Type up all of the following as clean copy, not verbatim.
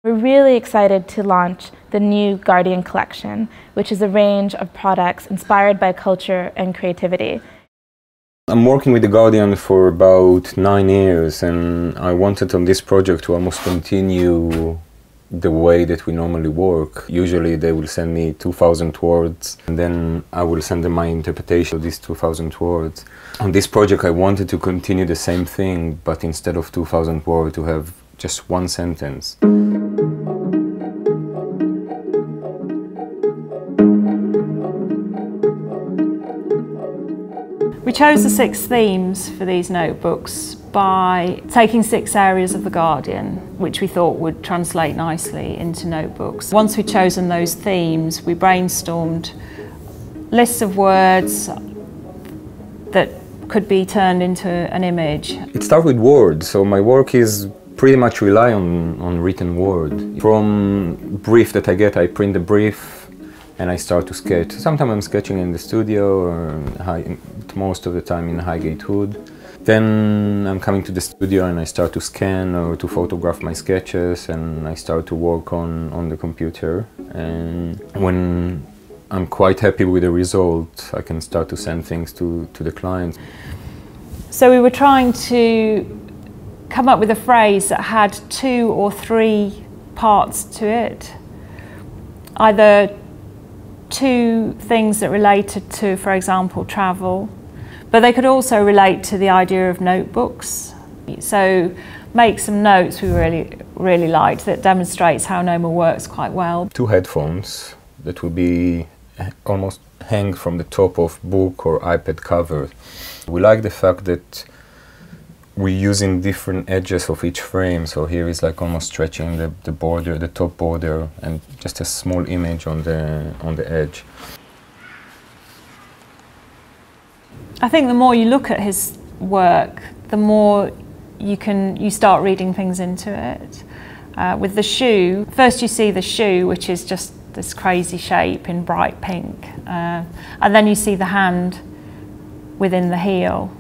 We're really excited to launch the new Guardian collection, which is a range of products inspired by culture and creativity. I'm working with the Guardian for about 9 years, and I wanted on this project to almost continue the way that we normally work. Usually they will send me 2,000 words, and then I will send them my interpretation of these 2,000 words. On this project I wanted to continue the same thing, but instead of 2,000 words to have just one sentence. We chose the 6 themes for these notebooks by taking 6 areas of the Guardian, which we thought would translate nicely into notebooks. Once we'd chosen those themes, we brainstormed lists of words that could be turned into an image. It starts with words, so my work is pretty much rely on written word. From brief that I get, I print the brief and I start to sketch. Sometimes I'm sketching in the studio, or most of the time in Highgate Hood. Then I'm coming to the studio and I start to scan or to photograph my sketches, and I start to work on the computer. And when I'm quite happy with the result, I can start to send things to the client. So we were trying to come up with a phrase that had 2 or 3 parts to it. Either 2 things that related to, for example, travel, but they could also relate to the idea of notebooks. So make some notes we really liked that demonstrates how Noma works quite well. 2 headphones that will be almost hang from the top of book or iPad cover. We like the fact that we're using different edges of each frame, so here is like almost stretching the border, the top border, and just a small image on the edge. I think the more you look at his work, the more you start reading things into it. With the shoe, first you see the shoe, which is just this crazy shape in bright pink, and then you see the hand within the heel.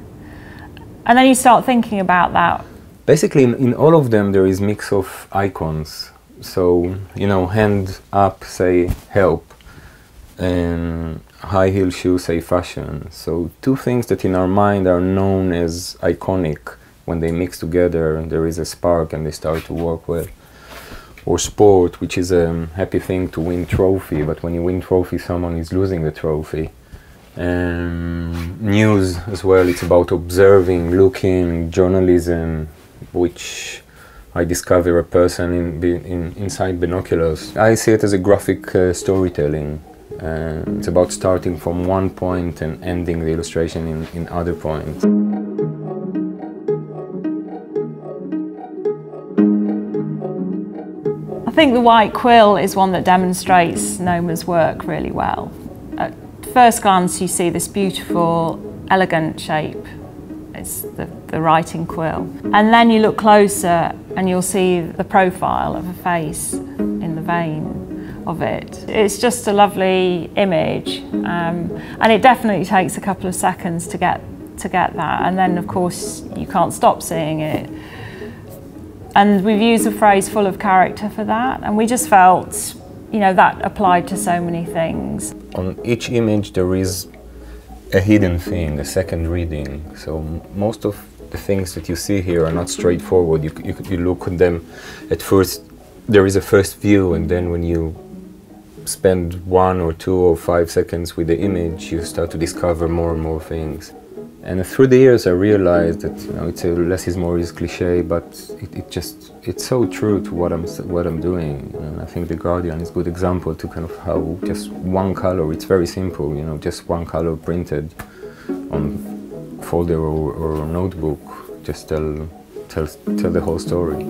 And then you start thinking about that. Basically, in all of them there is mix of icons. So, you know, hand up, say help, and high heel shoe, say fashion. So 2 things that in our mind are known as iconic. When they mix together, there is a spark and they start to work well. Or sport, which is a happy thing to win trophy, but when you win trophy, someone is losing the trophy. News as well, it's about observing, looking, journalism, which I discover a person inside binoculars. I see it as a graphic storytelling. It's about starting from one point and ending the illustration in other points. I think the white quill is one that demonstrates Noma's work really well. At first glance you see this beautiful, elegant shape. It's the writing quill. And then you look closer and you'll see the profile of a face in the vein of it. It's just a lovely image, and it definitely takes a couple of seconds to get that, and then of course you can't stop seeing it. And we've used a phrase full of character for that, and we just felt, you know, that applied to so many things. On each image there is a hidden thing, a second reading. So most of the things that you see here are not straightforward. You look at them at first, there is a first view, and then when you spend 1 or 2 or 5 seconds with the image, you start to discover more and more things. And through the years I realized that, you know, it's a less is more is cliche, but it's so true to what I'm doing. And I think the Guardian is a good example to kind of how just one color, it's very simple, you know, just one color printed on folder or notebook just tell the whole story.